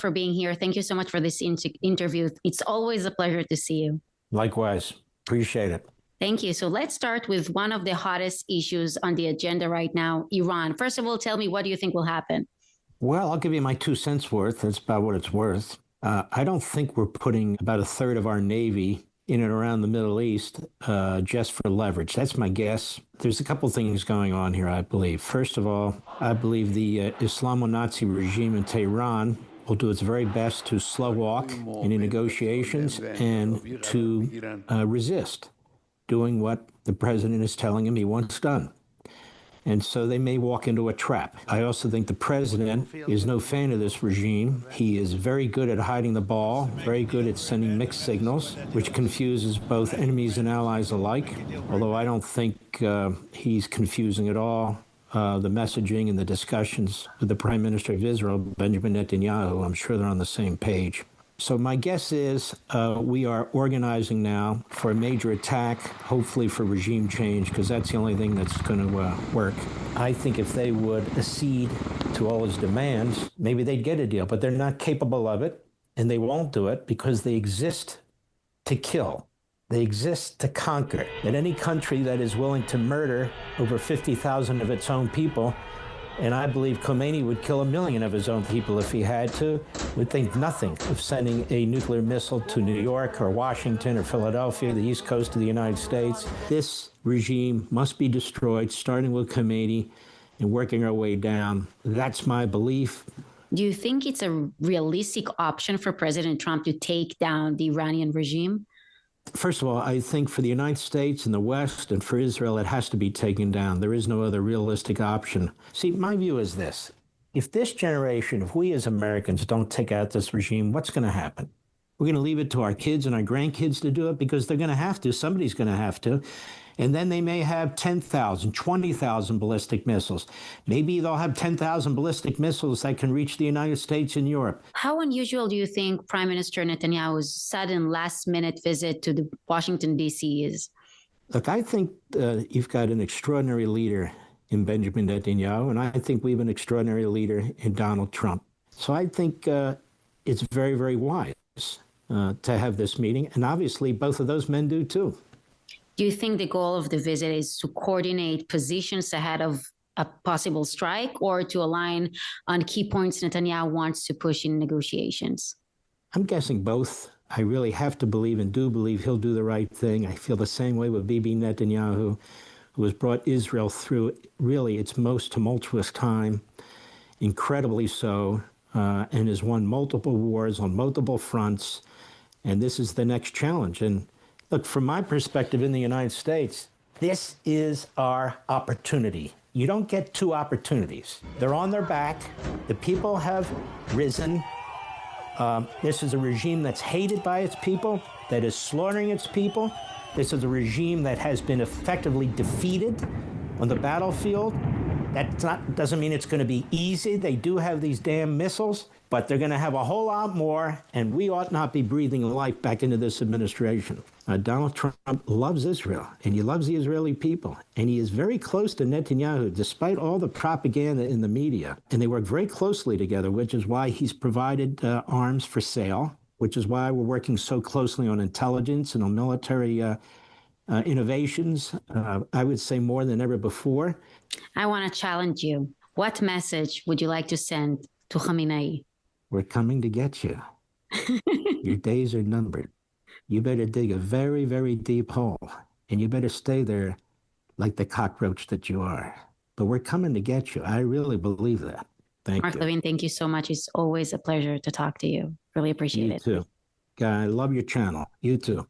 for being here. Thank you so much for this interview. It's always a pleasure to see you. Likewise. Appreciate it. Thank you. So let's start with one of the hottest issues on the agenda right now, Iran. First of all, tell me, what do you think will happen? Well, I'll give you my 2 cents worth. That's about what it's worth. I don't think we're putting about a third of our Navy in and around the Middle East just for leverage. That's my guess. There's a couple things going on here, I believe. First of all, I believe the Islamo-Nazi regime in Tehran will do its very best to slow walk any negotiations and to resist doing what the president is telling him he wants done. And so they may walk into a trap. I also think the president is no fan of this regime. He is very good at hiding the ball, very good at sending mixed signals, which confuses both enemies and allies alike, although I don't think he's confusing at all the messaging and the discussions with the Prime Minister of Israel, Benjamin Netanyahu. I'm sure they're on the same page. So my guess is we are organizing now for a major attack, hopefully for regime change, because that's the only thing that's going to work. I think if they would accede to all his demands, maybe they'd get a deal, but they're not capable of it, and they won't do it because they exist to kill. They exist to conquer. And any country that is willing to murder over 50,000 of its own people, and I believe Khamenei would kill 1 million of his own people if he had to, would think nothing of sending a nuclear missile to New York or Washington or Philadelphia, the east coast of the United States. This regime must be destroyed, starting with Khamenei and working our way down. That's my belief. Do you think it's a realistic option for President Trump to take down the Iranian regime? First of all, I think for the United States and the West and for Israel, it has to be taken down. There is no other realistic option. See, my view is this. If this generation, if we as Americans don't take out this regime, what's going to happen? We're going to leave it to our kids and our grandkids to do it because they're going to have to. Somebody's going to have to. And then they may have 10,000, 20,000 ballistic missiles. Maybe they'll have 10,000 ballistic missiles that can reach the United States and Europe. How unusual do you think Prime Minister Netanyahu's sudden last-minute visit to the Washington, D.C. is? Look, I think you've got an extraordinary leader in Benjamin Netanyahu, and I think we have an extraordinary leader in Donald Trump. So I think it's very, very wise to have this meeting. And obviously, both of those men do, too. Do you think the goal of the visit is to coordinate positions ahead of a possible strike or to align on key points Netanyahu wants to push in negotiations? I'm guessing both. I really have to believe and do believe he'll do the right thing. I feel the same way with Bibi Netanyahu, who has brought Israel through really its most tumultuous time, incredibly so, and has won multiple wars on multiple fronts. And this is the next challenge. And look, from my perspective in the United States, this is our opportunity. You don't get 2 opportunities. They're on their back. The people have risen. This is a regime that's hated by its people, that is slaughtering its people. This is a regime that has been effectively defeated on the battlefield. That doesn't mean it's going to be easy. They do have these damn missiles, but they're going to have a whole lot more, and we ought not be breathing life back into this administration. Donald Trump loves Israel, and he loves the Israeli people, and he is very close to Netanyahu, despite all the propaganda in the media. And they work very closely together, which is why he's provided arms for sale, which is why we're working so closely on intelligence and on military innovations, I would say more than ever before. I want to challenge you. What message would you like to send to Khamenei? We're coming to get you. Your days are numbered. You better dig a very, very deep hole, and you better stay there like the cockroach that you are. But we're coming to get you. I really believe that. Thank you. Levin, thank you so much. It's always a pleasure to talk to you. Really appreciate it. You too. I love your channel. You too.